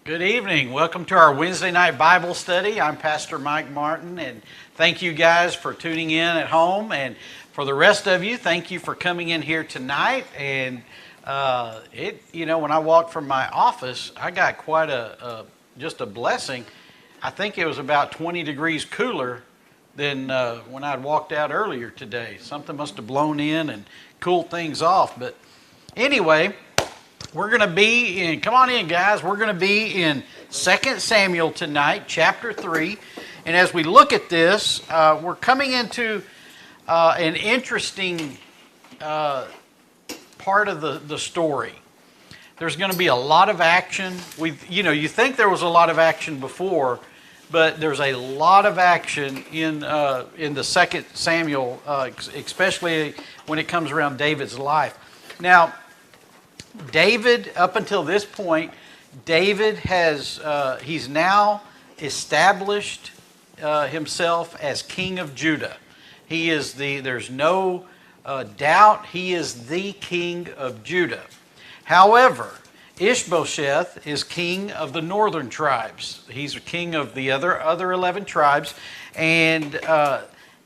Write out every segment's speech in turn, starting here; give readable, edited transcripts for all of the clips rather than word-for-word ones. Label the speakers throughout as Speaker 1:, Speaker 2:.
Speaker 1: Good evening. Welcome to our Wednesday night Bible study. I'm Pastor Mike Martin, and thank you guys for tuning in at home. And for the rest of you, thank you for coming in here tonight. And when I walked from my office, I got quite just a blessing. I think it was about 20 degrees cooler than when I'd walked out earlier today. Something must have blown in and cooled things off. But anyway, we're going to be in, come on in guys, we're going to be in 2 Samuel tonight, chapter 3. And as we look at this, we're coming into an interesting part of the story. There's going to be a lot of action. You think there was a lot of action before, but there's a lot of action in the 2 Samuel, especially when it comes around David's life. Now, David, up until this point, David he's now established himself as king of Judah. There's no doubt he is the king of Judah. However, Ishbosheth is king of the northern tribes. He's king of the other 11 tribes, and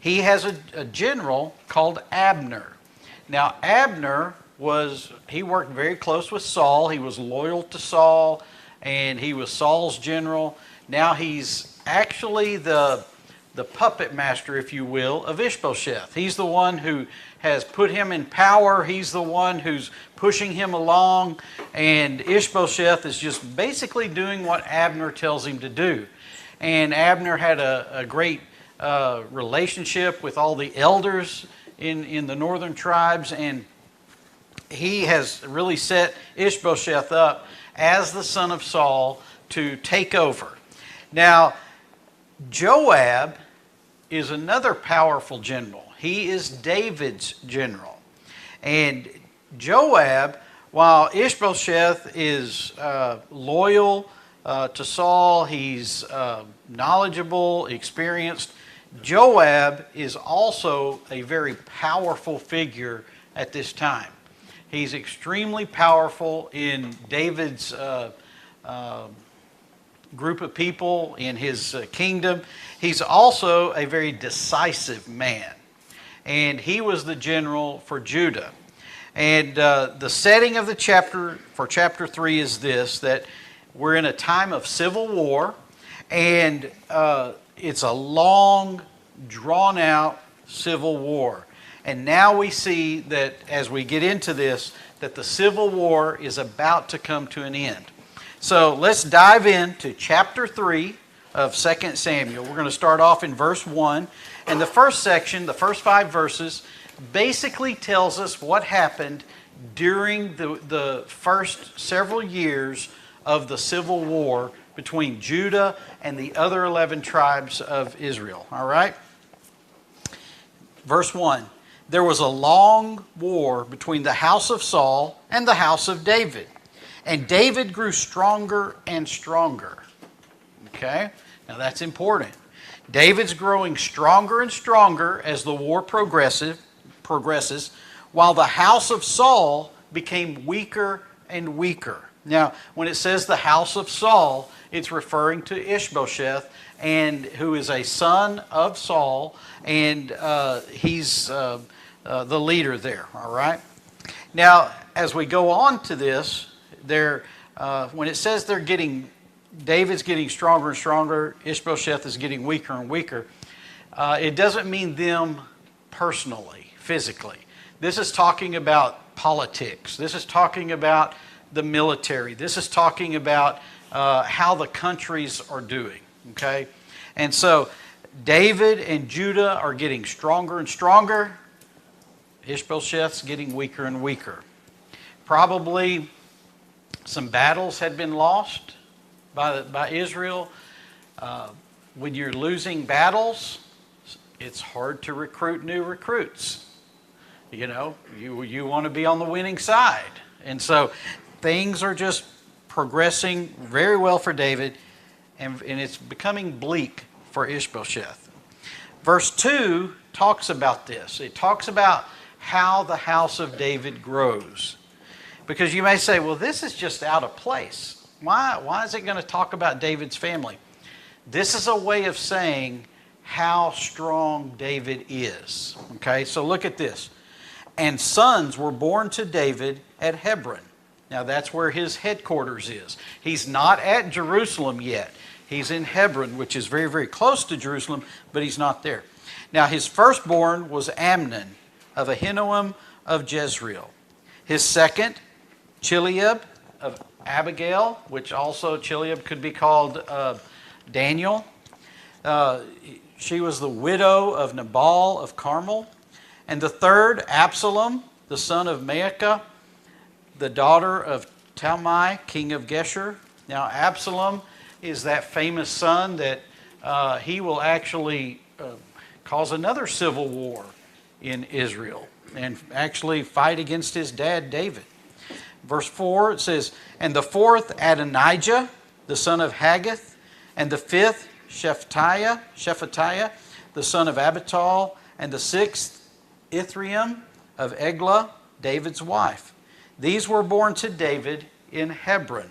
Speaker 1: he has a general called Abner. Now, Abner he worked very close with Saul. He was loyal to Saul, and he was Saul's general. Now he's actually the puppet master, if you will, of Ishbosheth. He's the one who has put him in power. He's the one who's pushing him along, and Ishbosheth is just basically doing what Abner tells him to do. And Abner had a great relationship with all the elders in the northern tribes, and he has really set Ishbosheth up as the son of Saul to take over. Now, Joab is another powerful general. He is David's general. And Joab, while Ishbosheth is loyal to Saul, he's knowledgeable, experienced, Joab is also a very powerful figure at this time. He's extremely powerful in David's group of people, in his kingdom. He's also a very decisive man. And he was the general for Judah. And the setting of the chapter, for chapter 3, is this, that we're in a time of civil war, and it's a long, drawn-out civil war. And now we see that as we get into this, that the civil war is about to come to an end. So let's dive into chapter 3 of 2 Samuel. We're going to start off in verse 1. And the first section, the first 5 verses, basically tells us what happened during the first several years of the civil war between Judah and the other 11 tribes of Israel. All right? Verse 1. There was a long war between the house of Saul and the house of David. And David grew stronger and stronger. Okay? Now that's important. David's growing stronger and stronger as the war progresses, while the house of Saul became weaker and weaker. Now, when it says the house of Saul, it's referring to Ishbosheth, and who is a son of Saul, and he's the leader there, all right? Now, as we go on to this, when it says David's getting stronger and stronger, Ishbosheth is getting weaker and weaker, it doesn't mean them personally, physically. This is talking about politics. This is talking about the military. This is talking about how the countries are doing, okay? And so David and Judah are getting stronger and stronger. Ishbosheth's getting weaker and weaker. Probably some battles had been lost by Israel. When you're losing battles, it's hard to recruit new recruits. You know, you want to be on the winning side. And so things are just progressing very well for David, and it's becoming bleak for Ishbosheth. Verse 2 talks about this. It talks about how the house of David grows. Because you may say, well, this is just out of place. Why is it going to talk about David's family? This is a way of saying how strong David is. Okay, so look at this. And sons were born to David at Hebron. Now that's where his headquarters is. He's not at Jerusalem yet. He's in Hebron, which is very, very close to Jerusalem, but he's not there. Now his firstborn was Amnon of Ahinoam of Jezreel. His second, Chileab of Abigail, which also Chileab could be called Daniel. She was the widow of Nabal of Carmel. And the third, Absalom, the son of Maacah, the daughter of Talmai, king of Geshur. Now Absalom is that famous son that he will actually cause another civil war in Israel and actually fight against his dad David. Verse 4, it says, and the fourth, Adonijah, the son of Haggith, and the fifth, Shephatiah, the son of Abital, and the sixth, Ithream of Eglah, David's wife. These were born to David in Hebron.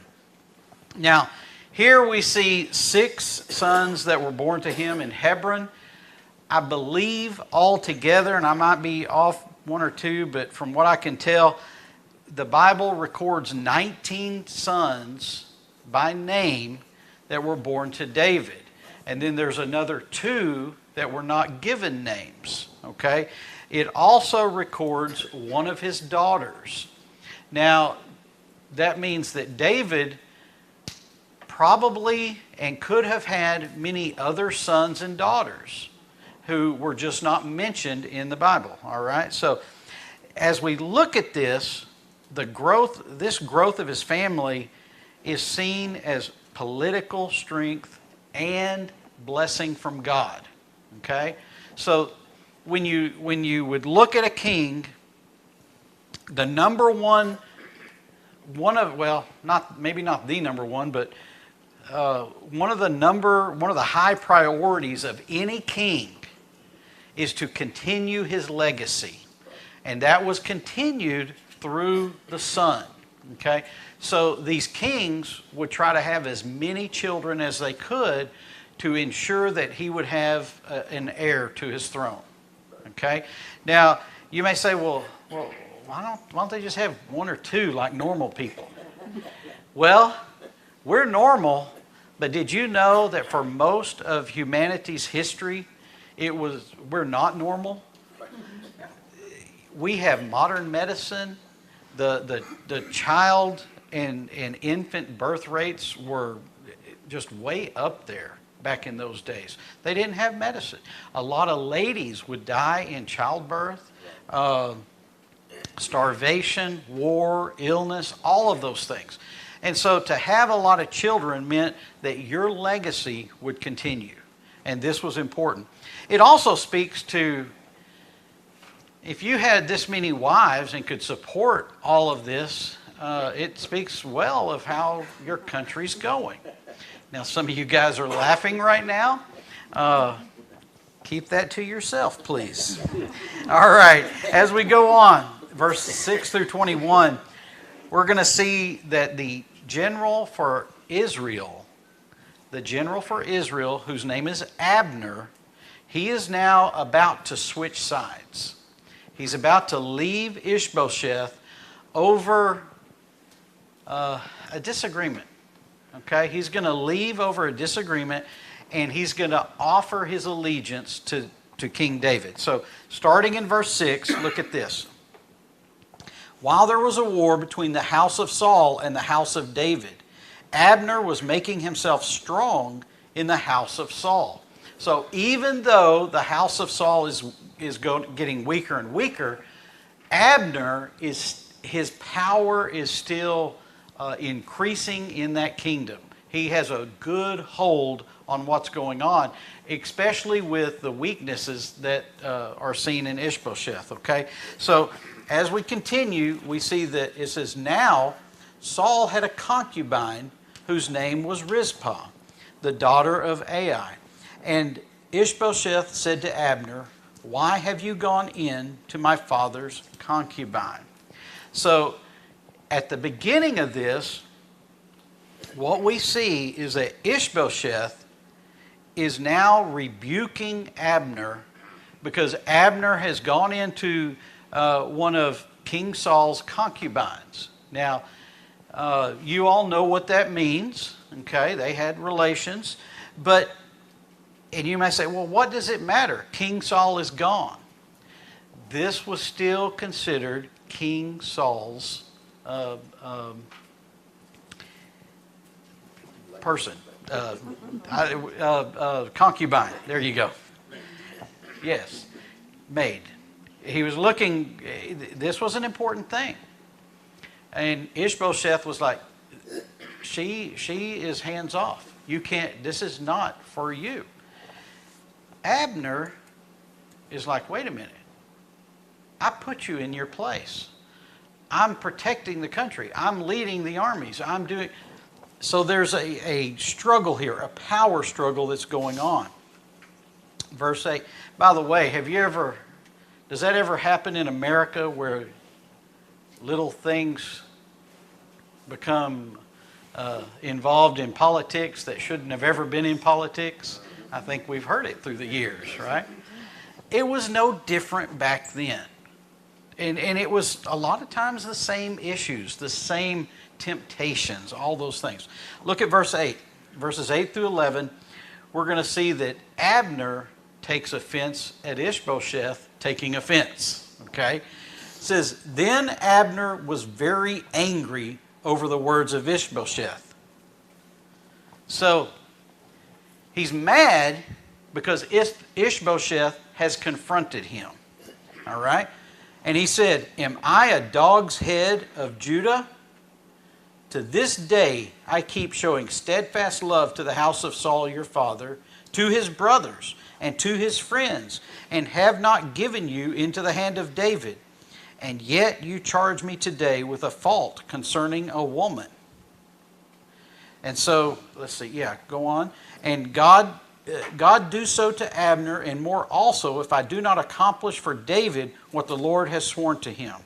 Speaker 1: Now, here we see 6 sons that were born to him in Hebron. I believe altogether, and I might be off 1 or 2, but from what I can tell, the Bible records 19 sons by name that were born to David. And then there's another 2 that were not given names. Okay? It also records one of his daughters. Now, that means that David probably and could have had many other sons and daughters who were just not mentioned in the Bible. All right? So, as we look at this growth of his family is seen as political strength and blessing from God. Okay? So when you would look at a king, the number one of maybe not the number one, but one of the high priorities of any king is to continue his legacy. And that was continued through the son. Okay? So these kings would try to have as many children as they could to ensure that he would have an heir to his throne. Okay? Now, you may say, well, why don't they just have 1 or 2 like normal people? Well, we're normal, but did you know that for most of humanity's history, we're not normal? We have modern medicine. The child and infant birth rates were just way up there back in those days. They didn't have medicine. A lot of ladies would die in childbirth, starvation, war, illness, all of those things. And so to have a lot of children meant that your legacy would continue. And this was important. It also speaks to, if you had this many wives and could support all of this, it speaks well of how your country's going. Now, some of you guys are laughing right now. Keep that to yourself, please. All right, as we go on, verses 6 through 21, we're going to see that the general for Israel, whose name is Abner, he is now about to switch sides. He's about to leave Ishbosheth over a disagreement. Okay, he's going to leave over a disagreement, and he's going to offer his allegiance to King David. So, starting in verse 6, look at this. While there was a war between the house of Saul and the house of David, Abner was making himself strong in the house of Saul. So, even though the house of Saul is getting weaker and weaker, Abner his power is still increasing in that kingdom. He has a good hold on what's going on, especially with the weaknesses that are seen in Ishbosheth. Okay, so as we continue, we see that it says, now Saul had a concubine whose name was Rizpah, the daughter of Ai. And Ishbosheth said to Abner, why have you gone in to my father's concubine? So, at the beginning of this, what we see is that Ishbosheth is now rebuking Abner because Abner has gone into one of King Saul's concubines. Now, you all know what that means, okay? They had relations, and you may say, well, what does it matter? King Saul is gone. This was still considered King Saul's person, concubine. There you go. Yes, maid. He was looking, this was an important thing. And Ishbosheth was like, she is hands off. You can't, this is not for you. Abner is like, wait a minute. I put you in your place. I'm protecting the country. I'm leading the armies. I'm doing. So there's a struggle here, a power struggle that's going on. Verse 8. By the way, does that ever happen in America where little things become involved in politics that shouldn't have ever been in politics? I think we've heard it through the years, right? It was no different back then. And it was a lot of times the same issues, the same temptations, all those things. Look at verse 8. Verses 8 through 11, we're going to see that Abner takes offense at Ishbosheth taking offense. Okay? It says, then Abner was very angry over the words of Ishbosheth. So, he's mad because Ishbosheth has confronted him. All right? And he said, am I a dog's head of Judah? To this day I keep showing steadfast love to the house of Saul your father, to his brothers, and to his friends, and have not given you into the hand of David. And yet you charge me today with a fault concerning a woman. And so, let's see, go on. And God do so to Abner, and more also, if I do not accomplish for David what the Lord has sworn to him,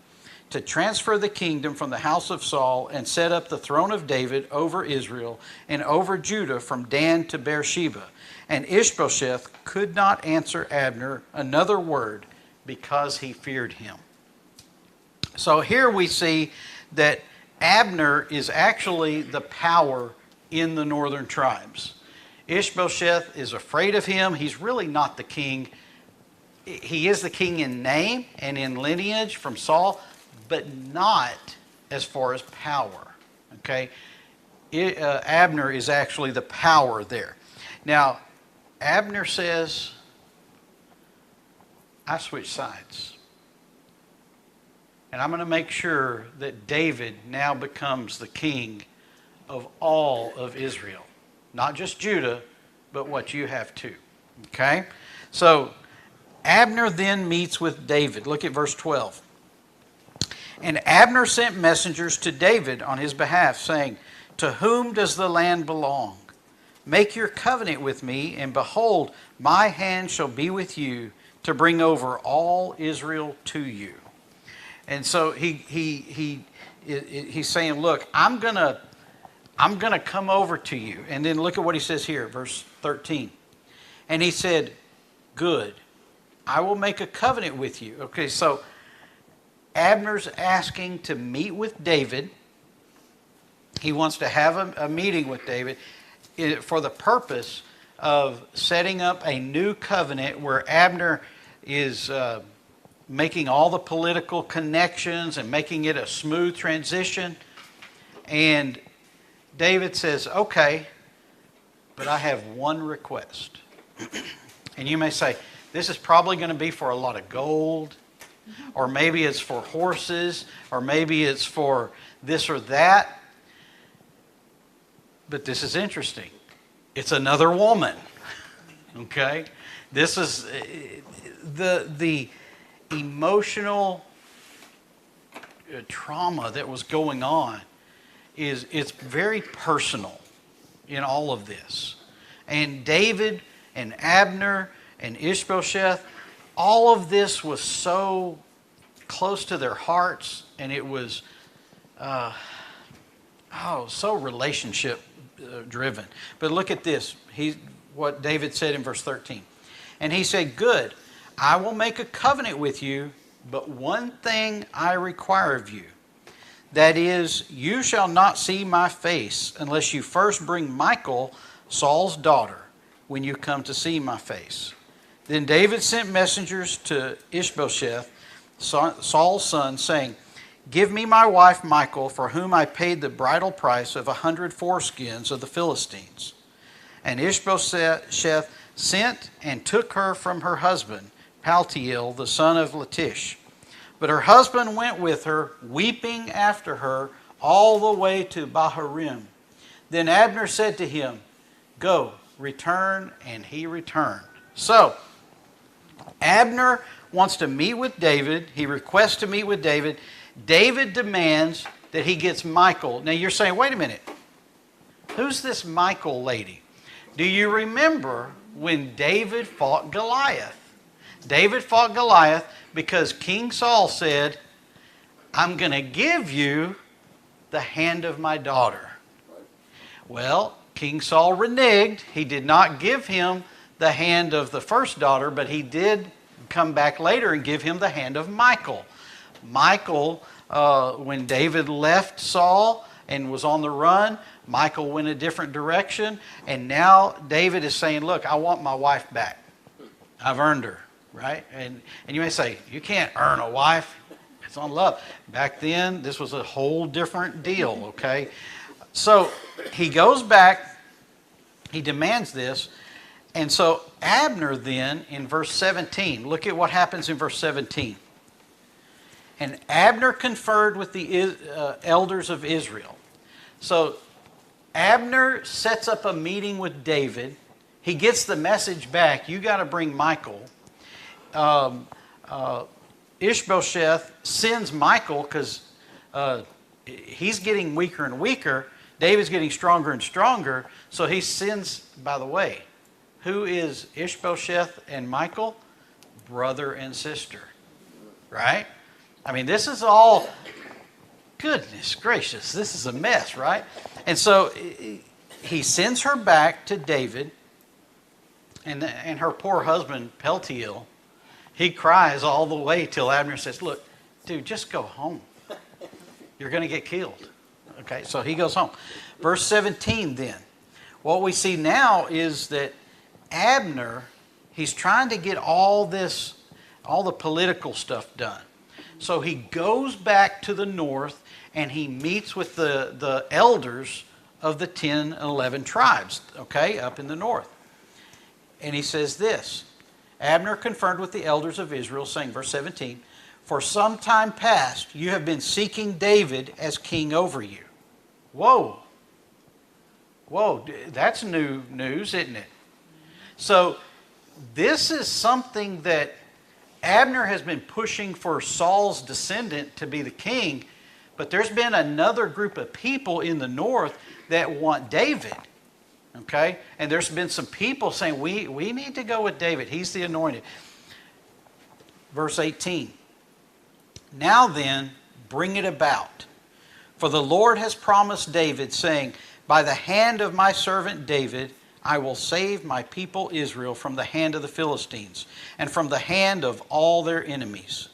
Speaker 1: to transfer the kingdom from the house of Saul and set up the throne of David over Israel and over Judah from Dan to Beersheba. And Ishbosheth could not answer Abner another word because he feared him. So here we see that Abner is actually the power in the northern tribes. Ishbosheth is afraid of him. He's really not the king. He is the king in name and in lineage from Saul, but not as far as power. Okay? Abner is actually the power there. Now, Abner says, I switch sides. And I'm going to make sure that David now becomes the king of all of Israel. Not just Judah, but what you have too. Okay? So, Abner then meets with David. Look at verse 12. And Abner sent messengers to David on his behalf, saying, to whom does the land belong? Make your covenant with me, and behold, my hand shall be with you to bring over all Israel to you. And so he's saying, look, I'm gonna come over to you. And then look at what he says here, verse 13. And he said, good, I will make a covenant with you. Okay, so Abner's asking to meet with David. He wants to have a meeting with David for the purpose of setting up a new covenant where Abner is making all the political connections and making it a smooth transition. And David says, okay, but I have one request. And you may say, this is probably going to be for a lot of gold, or maybe it's for horses, or maybe it's for this or that. But this is interesting. It's another woman. Okay? This is the emotional trauma that was going on. It's very personal in all of this. And David and Abner and Ishbosheth, all of this was so close to their hearts, and it was so relationship driven. But look at this. What David said in verse 13. And he said, good, I will make a covenant with you, but one thing I require of you. That is, you shall not see my face unless you first bring Michal, Saul's daughter, when you come to see my face. Then David sent messengers to Ishbosheth, Saul's son, saying, give me my wife Michal, for whom I paid the bridal price of 100 foreskins of the Philistines. And Ishbosheth sent and took her from her husband, Paltiel, the son of Lachish. But her husband went with her, weeping after her, all the way to Bahurim. Then Abner said to him, go, return, and he returned. So, Abner wants to meet with David. He requests to meet with David. David demands that he gets Michal. Now you're saying, wait a minute. Who's this Michal lady? Do you remember when David fought Goliath? David fought Goliath because King Saul said, I'm going to give you the hand of my daughter. Well, King Saul reneged. He did not give him the hand of the first daughter, but he did come back later and give him the hand of Michal. Michal, when David left Saul and was on the run, Michal went a different direction, and now David is saying, look, I want my wife back. I've earned her, right? And you may say, you can't earn a wife. It's on love. Back then, this was a whole different deal, okay? So he goes back, he demands this, and so Abner then, in verse 17, look at what happens in verse 17. And Abner conferred with the elders of Israel. So Abner sets up a meeting with David. He gets the message back, you got to bring Michal. Ishbosheth sends Michal because he's getting weaker and weaker. David's getting stronger and stronger. So he sends, by the way, who is Ishbosheth and Michal? Brother and sister. Right? I mean, this is all, goodness gracious, this is a mess, right? And so he sends her back to David, and her poor husband, Paltiel, he cries all the way till Abner says, look, dude, just go home. You're going to get killed. Okay, so he goes home. Verse 17 then. What we see now is that Abner, he's trying to get all the political stuff done. So he goes back to the north and he meets with the elders of the 10 and 11 tribes, okay, up in the north. And he says this, Abner conferred with the elders of Israel, saying, verse 17, for some time past you have been seeking David as king over you. Whoa. Whoa, that's new news, isn't it? So this is something that Abner has been pushing for Saul's descendant to be the king, but there's been another group of people in the north that want David. Okay? And there's been some people saying, we need to go with David. He's the anointed. Verse 18. Now then, bring it about. For the Lord has promised David, saying, by the hand of my servant David, I will save my people Israel from the hand of the Philistines and from the hand of all their enemies.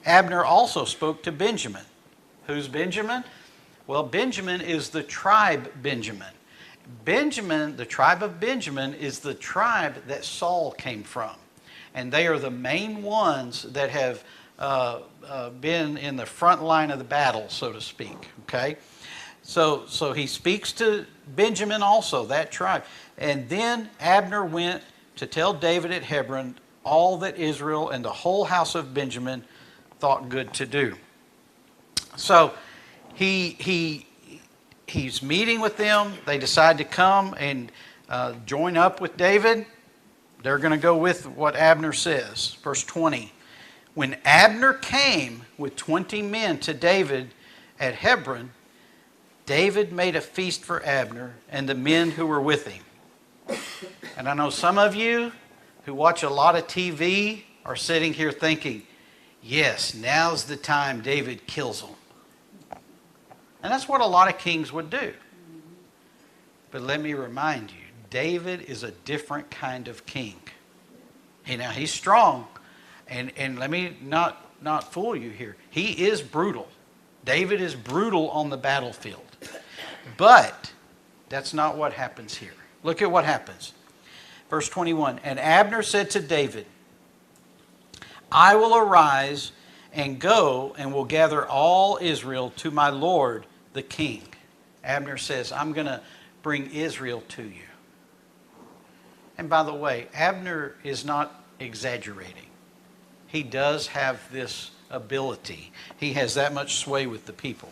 Speaker 1: Abner also spoke to Benjamin. Who's Benjamin? Well, Benjamin is the tribe Benjamin. Benjamin, the tribe of Benjamin, is the tribe that Saul came from. And they are the main ones that have been in the front line of the battle, so to speak. Okay? So he speaks to Benjamin also, that tribe. And then Abner went to tell David at Hebron all that Israel and the whole house of Benjamin thought good to do. So he's meeting with them. They decide to come and join up with David. They're going to go with what Abner says. Verse 20. When Abner came with 20 men to David at Hebron, David made a feast for Abner and the men who were with him. And I know some of you who watch a lot of TV are sitting here thinking, yes, now's the time David kills them. And that's what a lot of kings would do. But let me remind you, David is a different kind of king. Now, he's strong, and let me not fool you here. He is brutal. David is brutal on the battlefield. But that's not what happens here. Look at what happens. Verse 21, and Abner said to David, I will arise and go and will gather all Israel to my lord the king. Abner says, I'm going to bring Israel to you. And by the way, Abner is not exaggerating. He does have this ability. He has that much sway with the people.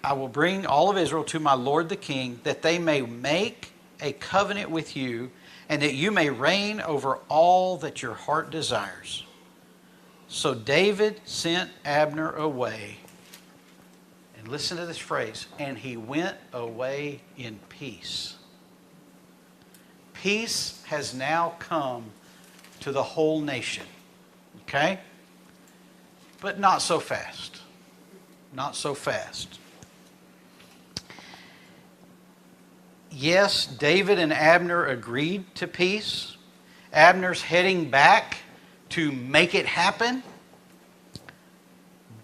Speaker 1: I will bring all of Israel to my lord the king, that they may make a covenant with you, and that you may reign over all that your heart desires. So David sent Abner away. And listen to this phrase, and he went away in peace. Peace has now come to the whole nation. Okay? But not so fast. Not so fast. Yes, David and Abner agreed to peace. Abner's heading back to make it happen.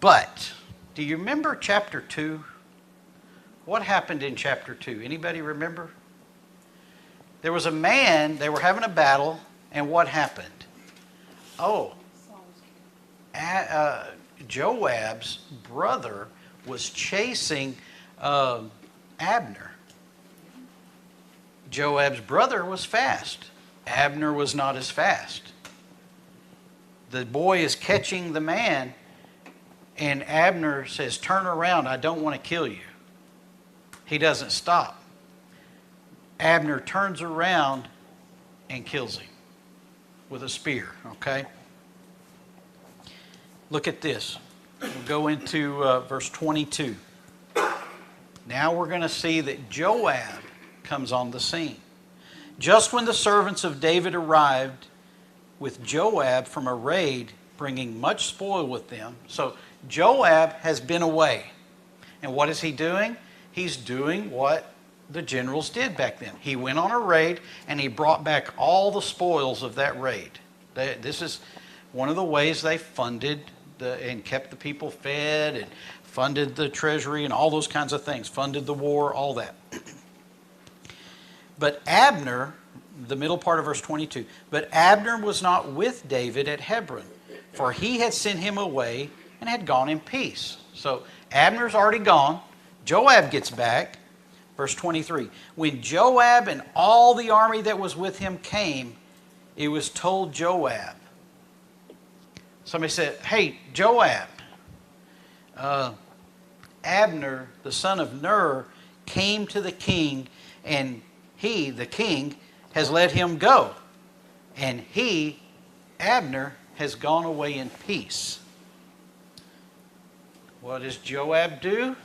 Speaker 1: But, do you remember chapter 2? What happened in chapter 2? Anybody remember? There was a man, they were having a battle, and what happened? Oh, Joab's brother was chasing Abner. Joab's brother was fast. Abner was not as fast. The boy is catching the man, and Abner says, turn around, I don't want to kill you. He doesn't stop. Abner turns around and kills him with a spear, okay? Look at this. We'll go into verse 22. Now we're going to see that Joab comes on the scene. Just when the servants of David arrived with Joab from a raid, bringing much spoil with them. So Joab has been away. And what is he doing? He's doing what the generals did back then. He went on a raid and he brought back all the spoils of that raid. This is one of the ways they funded and kept the people fed and funded the treasury and all those kinds of things. Funded the war, all that. But Abner, the middle part of verse 22, but Abner was not with David at Hebron, for he had sent him away and had gone in peace. So Abner's already gone. Joab gets back. Verse 23, when Joab and all the army that was with him came, it was told Joab. Somebody said, hey, Joab, Abner, the son of Ner, came to the king, and he, the king, has let him go. And he, Abner, has gone away in peace. What does Joab do?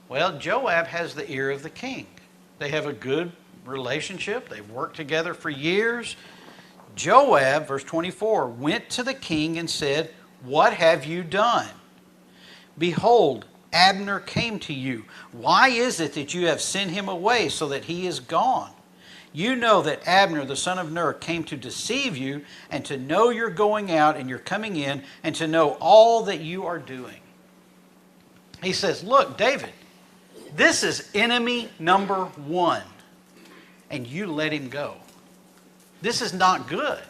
Speaker 1: Well, Joab has the ear of the king. They have a good relationship. They've worked together for years. Joab, verse 24, went to the king and said, what have you done? Behold, Abner came to you. Why is it that you have sent him away so that he is gone? You know that Abner, the son of Ner, came to deceive you and to know you're going out and you're coming in and to know all that you are doing. He says, look, David, this is enemy number one, and you let him go. This is not good.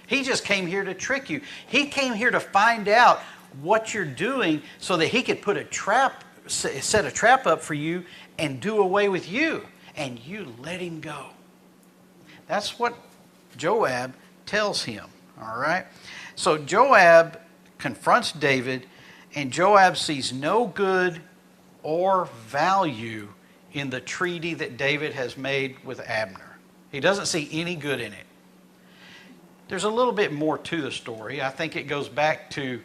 Speaker 1: He just came here to trick you. He came here to find out what you're doing so that he could put set a trap up for you and do away with you. And you let him go. That's what Joab tells him. All right. So Joab confronts David, and Joab sees no good or value in the treaty that David has made with Abner. He doesn't see any good in it. There's a little bit more to the story. I think it goes back to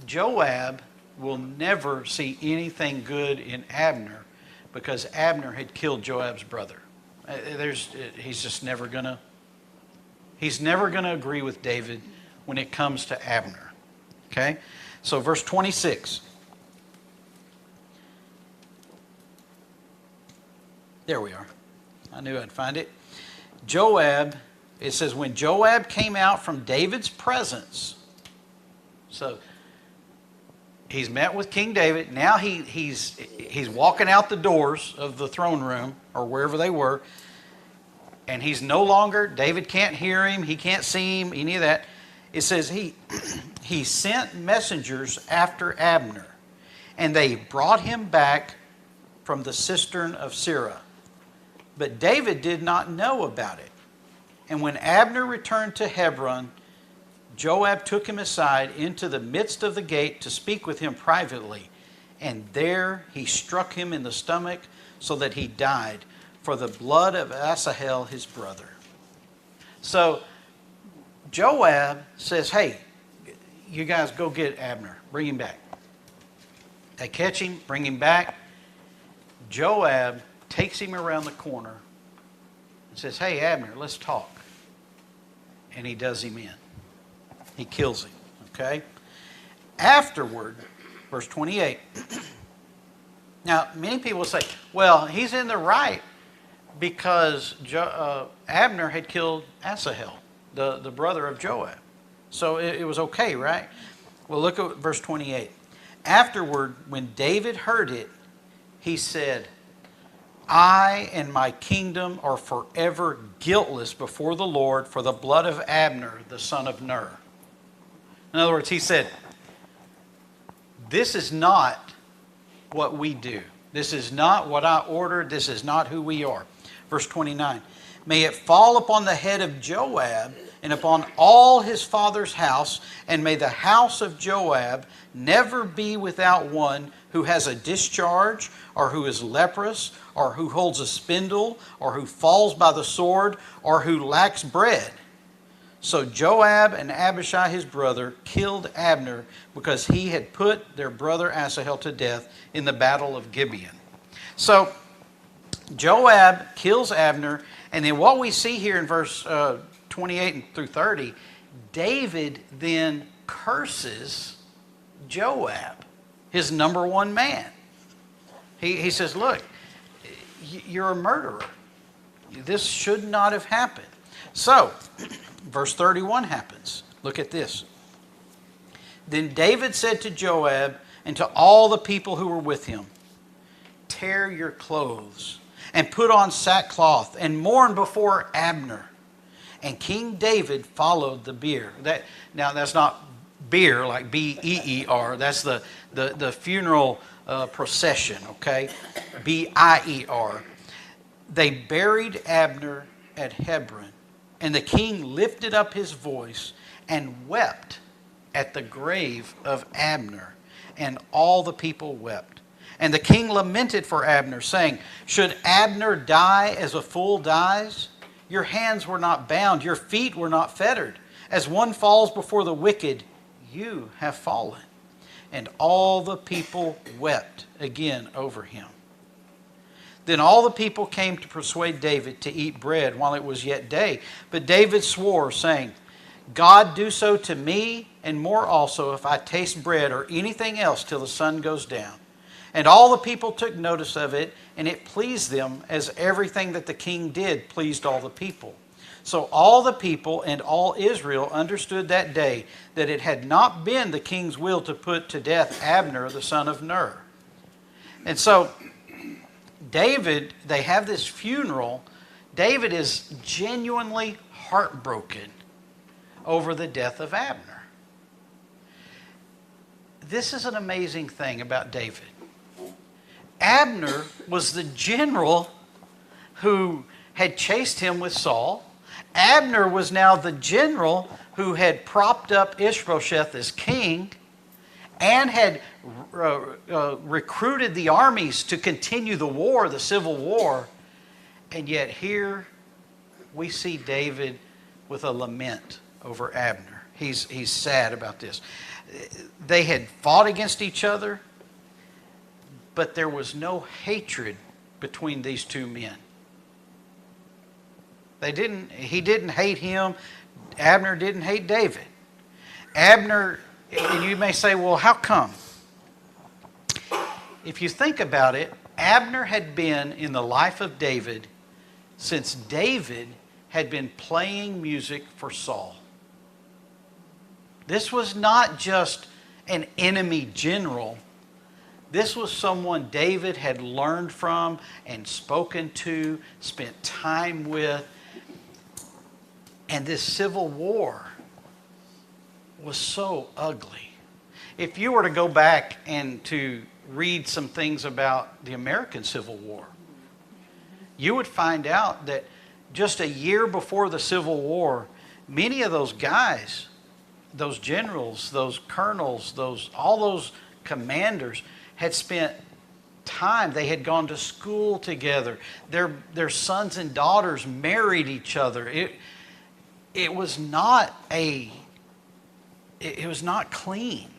Speaker 1: Joab will never see anything good in Abner because Abner had killed Joab's brother. He's just never gonna agree with David when it comes to Abner. Okay? So verse 26. There we are. I knew I'd find it. Joab, it says, when Joab came out from David's presence, so he's met with King David. Now he's walking out the doors of the throne room or wherever they were. And he's no longer, David can't hear him. He can't see him, any of that. It says he sent messengers after Abner. And they brought him back from the cistern of Sirah. But David did not know about it. And when Abner returned to Hebron, Joab took him aside into the midst of the gate to speak with him privately. And there he struck him in the stomach so that he died for the blood of Asahel his brother. So Joab says, hey, you guys go get Abner. Bring him back. They catch him, bring him back. Joab takes him around the corner and says, hey, Abner, let's talk. And he does him in. He kills him, okay? Afterward, verse 28. Now, many people say, well, he's in the right because Abner had killed Asahel, the brother of Joab. So it was okay, right? Well, look at verse 28. Afterward, when David heard it, he said, I and my kingdom are forever guiltless before the Lord for the blood of Abner, the son of Ner. In other words, he said, this is not what we do. This is not what I ordered. This is not who we are. Verse 29. May it fall upon the head of Joab and upon all his father's house, and may the house of Joab never be without one who has a discharge, or who is leprous, or who holds a spindle, or who falls by the sword, or who lacks bread. So Joab and Abishai his brother killed Abner because he had put their brother Asahel to death in the battle of Gibeon. So Joab kills Abner, and then what we see here in verse 28 through 30, David then curses Joab, his number one man. He says, look, you're a murderer. This should not have happened. So, verse 31 happens. Look at this. Then David said to Joab and to all the people who were with him, tear your clothes and put on sackcloth and mourn before Abner. And King David followed the bier. Now that's not beer like B-E-E-R. That's the funeral procession, okay? B-I-E-R. They buried Abner at Hebron. And the king lifted up his voice and wept at the grave of Abner. And all the people wept. And the king lamented for Abner, saying, should Abner die as a fool dies? Your hands were not bound, your feet were not fettered. As one falls before the wicked, you have fallen. And all the people wept again over him. Then all the people came to persuade David to eat bread while it was yet day. But David swore, saying, God do so to me, and more also, if I taste bread or anything else till the sun goes down. And all the people took notice of it, and it pleased them, as everything that the king did pleased all the people. So all the people and all Israel understood that day that it had not been the king's will to put to death Abner, the son of Ner. And so David, they have this funeral. David is genuinely heartbroken over the death of Abner. This is an amazing thing about David. Abner was the general who had chased him with Saul. Abner was now the general who had propped up Ishbosheth as king and had recruited the armies to continue the war, the civil war. And yet here we see David with a lament over Abner. He's sad about this. They had fought against each other, but there was no hatred between these two men. He didn't hate him. Abner didn't hate David. Abner, and you may say, well, how come? If you think about it, Abner had been in the life of David since David had been playing music for Saul. This was not just an enemy general. This was someone David had learned from and spoken to, spent time with. And this civil war was so ugly. If you were to go back and to read some things about the American Civil War, you would find out that just a year before the Civil War, many of those guys, those generals, those colonels, all those commanders had spent time. They had gone to school together. Their sons and daughters married each other. It was not clean.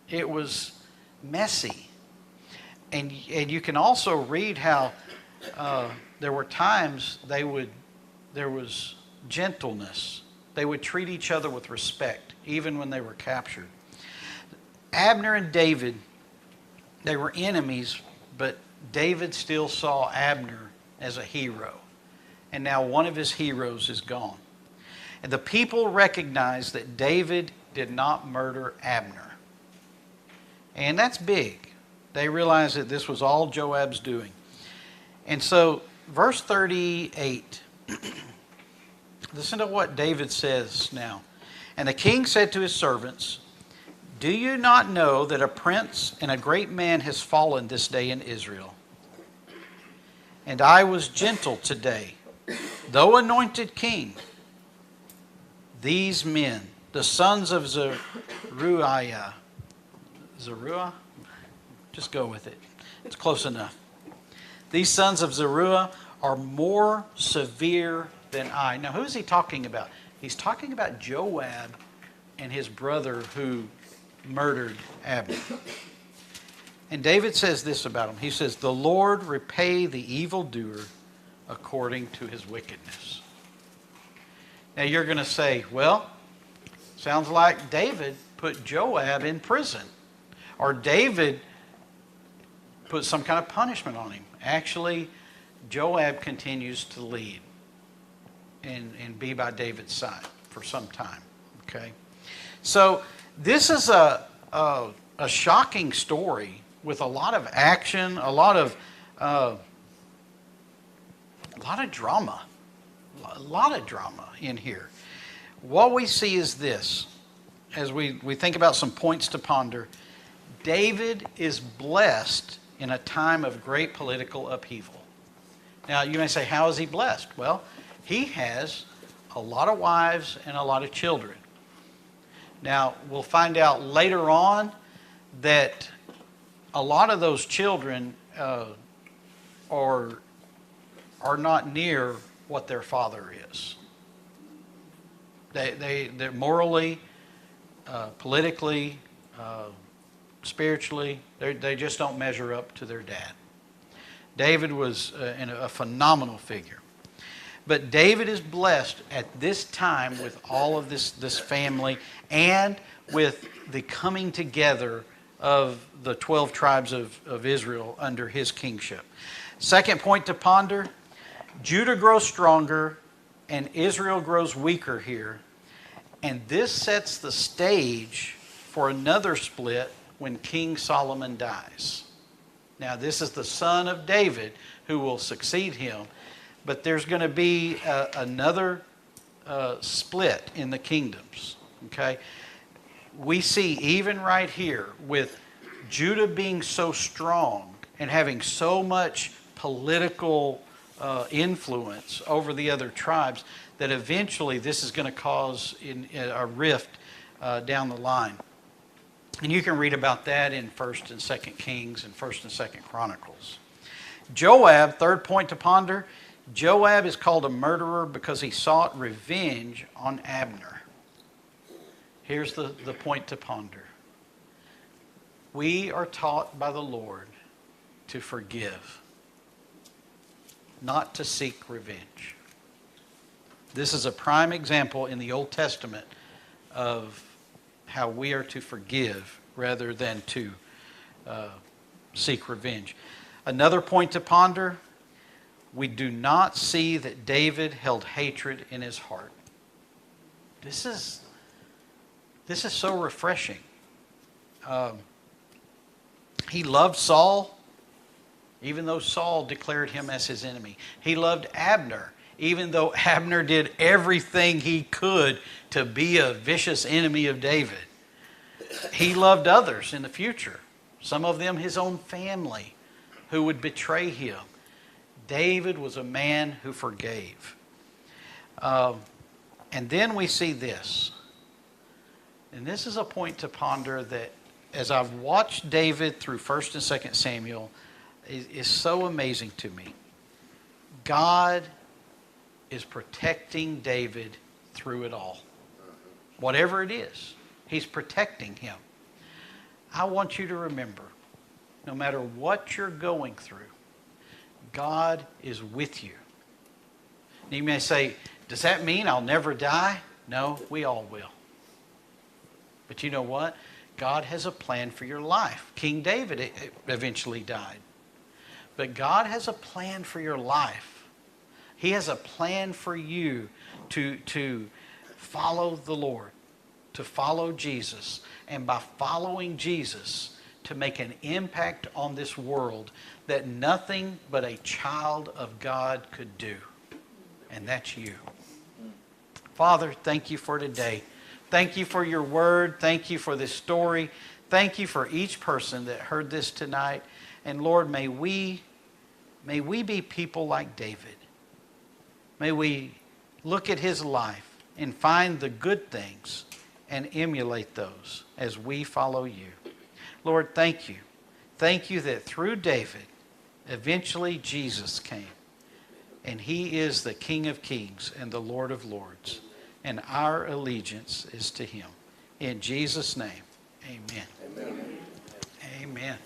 Speaker 1: It was messy. And you can also read how there were times there was gentleness. They would treat each other with respect, even when they were captured. Abner and David, they were enemies, but David still saw Abner as a hero. And now one of his heroes is gone. And the people recognized that David did not murder Abner. And that's big. They realized that this was all Joab's doing. And so, verse 38, listen to what David says now. And the king said to his servants, "Do you not know that a prince and a great man has fallen this day in Israel? And I was gentle today, though anointed king. These men, the sons of Zeruiah, just go with it. It's close enough. These sons of Zeruiah are more severe than I." Now, who is he talking about? He's talking about Joab and his brother who murdered Abner. And David says this about him. He says, "The Lord repay the evildoer according to his wickedness." Now, you're going to say, well, sounds like David put Joab in prison. Or David put some kind of punishment on him. Actually, Joab continues to lead and be by David's side for some time. Okay, so this is a shocking story with a lot of action, a lot of drama, a lot of drama in here. What we see is this, as we think about some points to ponder. David is blessed in a time of great political upheaval. Now, you may say, how is he blessed? Well, he has a lot of wives and a lot of children. Now, we'll find out later on that a lot of those children are not near what their father is. They're morally, politically, spiritually, they just don't measure up to their dad. David was a phenomenal figure. But David is blessed at this time with all of this family and with the coming together of the 12 tribes of Israel under his kingship. Second point to ponder, Judah grows stronger and Israel grows weaker here. And this sets the stage for another split when King Solomon dies. Now, this is the son of David who will succeed him, but there's going to be another split in the kingdoms. Okay, we see even right here with Judah being so strong and having so much political influence over the other tribes that eventually this is going to cause a rift down the line. And you can read about that in 1st and 2nd Kings and 1st and 2nd Chronicles. Joab, third point to ponder, Joab is called a murderer because he sought revenge on Abner. Here's the point to ponder. We are taught by the Lord to forgive, not to seek revenge. This is a prime example in the Old Testament of how we are to forgive rather than to seek revenge. Another point to ponder, we do not see that David held hatred in his heart. This is so refreshing. He loved Saul, even though Saul declared him as his enemy. He loved Abner, even though Abner did everything he could to be a vicious enemy of David. He loved others in the future, some of them his own family, who would betray him. David was a man who forgave. And then we see this. And this is a point to ponder that as I've watched David through 1st and 2nd Samuel, is so amazing to me. God is protecting David through it all. Whatever it is, He's protecting him. I want you to remember, no matter what you're going through, God is with you. And you may say, does that mean I'll never die? No, we all will. But you know what? God has a plan for your life. King David eventually died. But God has a plan for your life. He has a plan for you to follow the Lord, to follow Jesus. And by following Jesus, to make an impact on this world that nothing but a child of God could do. And that's you. Father, thank you for today. Thank you for your word. Thank you for this story. Thank you for each person that heard this tonight. And Lord, may we be people like David. May we look at his life and find the good things and emulate those as we follow you. Lord, thank you. Thank you that through David, eventually Jesus came. And he is the King of Kings and the Lord of Lords. And our allegiance is to him. In Jesus' name, amen. Amen. Amen.